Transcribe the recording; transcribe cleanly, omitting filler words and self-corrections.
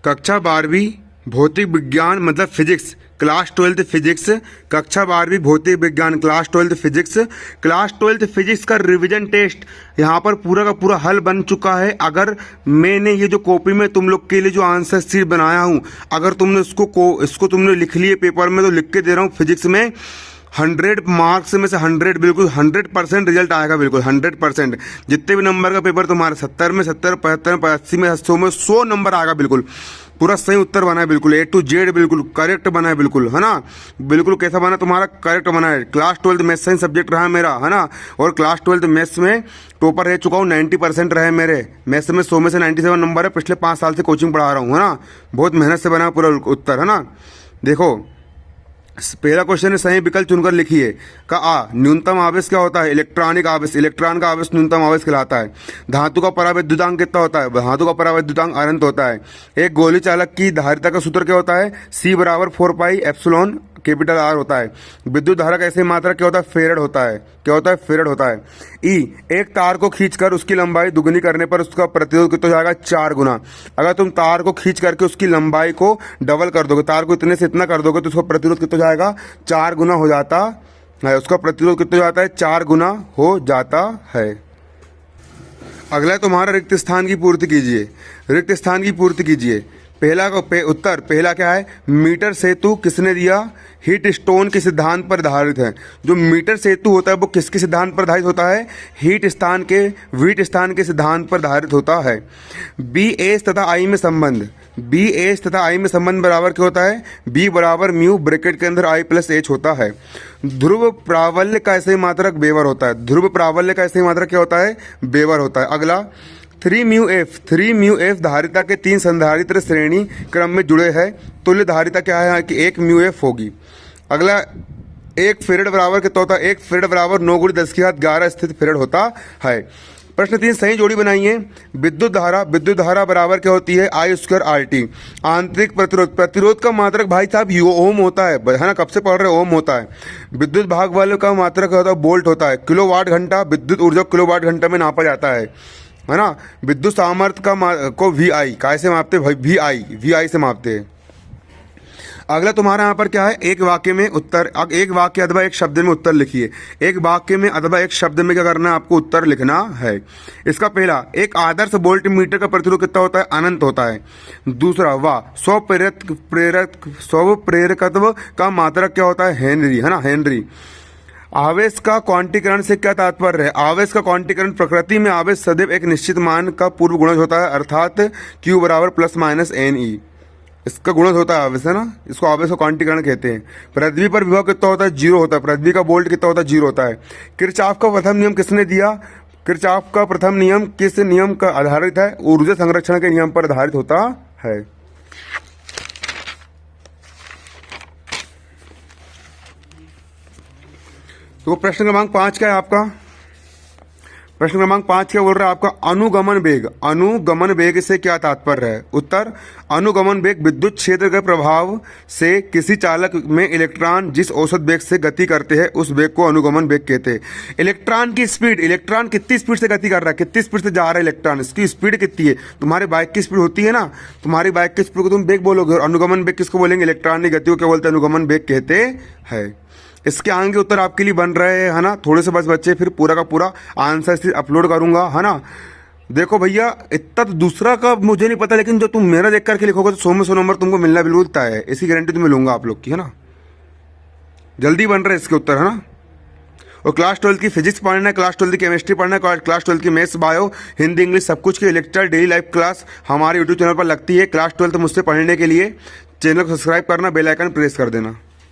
कक्षा 12वीं भौतिक विज्ञान मतलब फिजिक्स, क्लास 12th फिजिक्स, कक्षा 12वीं भौतिक विज्ञान class 12th physics, class 12th physics का रिवीजन टेस्ट यहाँ पर पूरा का पूरा हल बन चुका है। अगर मैंने ये जो कॉपी में तुम लोग के लिए जो आंसर शीट बनाया हूँ, अगर तुमने इसको तुमने लिख लिए पेपर में, तो लिख के दे रहा हूँ फिजिक्स में 100 मार्क्स में से 100 बिल्कुल 100% रिजल्ट आएगा, बिल्कुल 100%। जितने भी नंबर का पेपर तुम्हारे 70 में 70, 75 में 80 में 100 में 100 नंबर आएगा, बिल्कुल पूरा सही उत्तर बना है, बिल्कुल A to Z बिल्कुल करेक्ट बना है, बिल्कुल है ना। बिल्कुल कैसा बना तुम्हारा, करेक्ट बना है। Class 12th maths science subject रहा है मेरा, है ना। और क्लास 12th मैथ्स में टॉपर रह चुका हूँ, 90% रहे मेरे मैथ्स में। 100 में से 97 नंबर है। पिछले 5 साल से कोचिंग पढ़ा रहा हूँ, है ना। बहुत मेहनत से बना पूरा उत्तर, है ना। देखो पहला क्वेश्चन है, सही विकल्प चुनकर लिखिए। का आ, न्यूनतम आवेश क्या होता है? इलेक्ट्रॉनिक आवेश। इलेक्ट्रॉन का आवेश न्यूनतम आवेश कहलाता है। धातु का परावैद्युतांक कितना होता है? धातु का परावैद्युतांक अनंत होता है। एक गोली चालक की धारिता का सूत्र क्या होता है? C बराबर 4 पाई एप्सिलॉन कैपिटल R होता है। विद्युत धारा का ऐसे मात्रा क्या होता है? फेरेड होता है। क्या होता है? फेरेड होता है। ई, एक तार को खींचकर उसकी लंबाई दुगुनी करने पर उसका प्रतिरोध कितना हो जाएगा? 4 गुना। अगर तुम तार को खींच करके उसकी लंबाई को डबल कर दोगे, तार को इतने से इतना कर दोगे, तो उसका प्रतिरोध कितना हो जाएगा? 4 गुना हो जाता है। उसका प्रतिरोध कितना हो जाता है? 4 गुना हो जाता है। अगला तुम्हारा रिक्त स्थान की पूर्ति कीजिए। रिक्त स्थान की पूर्ति कीजिए। पहला का उत्तर, पहला क्या है? मीटर सेतु किसने दिया? हीट स्टोन के सिद्धांत पर आधारित है। जो मीटर सेतु होता है वो किसके सिद्धांत पर आधारित होता है? हीट स्थान के सिद्धांत पर आधारित होता है। बी एच तथा आई में संबंध, बी एच तथा आई में संबंध बराबर क्या होता है? बी बराबर म्यू ब्रैकेट के अंदर आई प्लस एच होता है। ध्रुव प्रावल्य का ऐसे मात्रक वेबर होता है। ध्रुव प्रावल्य का ऐसे मात्रक क्या होता है? वेबर होता है। अगला 3 म्यू एफ धारिता के 3 संधारित्र श्रेणी क्रम में जुड़े हैं। तुल्य धारिता क्या है कि 1 म्यू एफ होगी। अगला 1 फेरेड बराबर कितना होता है? 1 फेरेड बराबर 9 × 10⁻11 स्थित फेरेड होता है। प्रश्न 3 सही जोड़ी बनाइए। विद्युत धारा बराबर क्या होती है? I² RT। आंतरिक प्रतिरोध का मात्रक भाई साहब ओम होता है ना। कब से पढ़ रहे? ओम होता है। विद्युत भाग बल का मात्रक होता है वोल्ट होता है। किलोवाट घंटा, विद्युत ऊर्जा किलोवाट घंटा में नापा जाता है ना। विद्युत सामर्थ्य को VI कैसे मापते हैं? VI से मापते हैं। अगला तुम्हारा यहाँ पर क्या है? एक वाक्य में उत्तर, एक वाक्य अथवा एक शब्द में उत्तर लिखिए। एक वाक्य में अथवा एक शब्द में क्या करना है? आपको उत्तर लिखना है। इसका पहला, एक आदर्श वोल्ट मीटर का प्रतिरोध कितना होता है? अनंत होता है। दूसरा, वाह, स्व प्रेरकत्व का मात्रक क्या होता है? हेनरी, है ना, हेनरी। आवेश का क्वांटीकरण से क्या तात्पर्य है? आवेश का क्वांटीकरण, प्रकृति में आवेश सदैव एक निश्चित मान का पूर्व गुणज होता है, अर्थात Q बराबर ±NE। इसका गुणज होता है आवेश, है ना। इसको आवेश का क्वांटीकरण कहते हैं। पृथ्वी पर विभव कितना होता है? 0 होता है। पृथ्वी का वोल्ट कितना होता है? 0 होता है। किरचॉफ का प्रथम नियम किसने दिया? किरचॉफ का प्रथम नियम किस नियम का आधारित है? ऊर्जा संरक्षण के नियम पर आधारित होता है। तो प्रश्न क्रमांक 5 क्या है आपका? प्रश्न क्रमांक 5 क्या बोल रहा है आपका? अनुगमन वेग। अनुगमन वेग से क्या तात्पर्य है? उत्तर, अनुगमन वेग विद्युत क्षेत्र के प्रभाव से किसी चालक में इलेक्ट्रॉन जिस औसत वेग से गति करते हैं उस वेग को अनुगमन वेग कहते हैं। इलेक्ट्रॉन की स्पीड, इलेक्ट्रॉन कितनी स्पीड से गति कर रहा है, कितनी स्पीड से जा रहा है इलेक्ट्रॉन, इसकी स्पीड कितनी है? तुम्हारी बाइक की स्पीड होती है ना, तुम्हारी बाइक की स्पीड को तुम वेग बोलोगे। और अनुगमन वेग किसको बोलेंगे? इलेक्ट्रॉन की गति को क्या बोलते हैं? अनुगमन वेग कहते हैं। इसके आगे उत्तर आपके लिए बन रहे हैं, है ना। थोड़े से बस बच्चे, फिर पूरा का पूरा आंसर शीट अपलोड करूंगा, है ना। देखो भैया, इतना तो दूसरा का मुझे नहीं पता, लेकिन जो तुम मेरा देख करके लिखोगे तो 100 में 100 नंबर तुमको मिलना बिल्कुल तय है। इसी गारंटी तुम्हें लूंगा आप लोग की, है ना। जल्दी बन रहे हैं इसके उत्तर, है ना। और क्लास 12 की फिजिक्स पढ़ना है, क्लास 12 की केमिस्ट्री पढ़ना है, क्लास 12 की मैथ्स, बायो, हिंदी, इंग्लिश, सब कुछ की लेक्चर डेली लाइव क्लास हमारे यूट्यूब चैनल पर लगती है। क्लास 12 मुझसे पढ़ने के लिए चैनल को सब्सक्राइब करना, बेल आइकन प्रेस कर देना।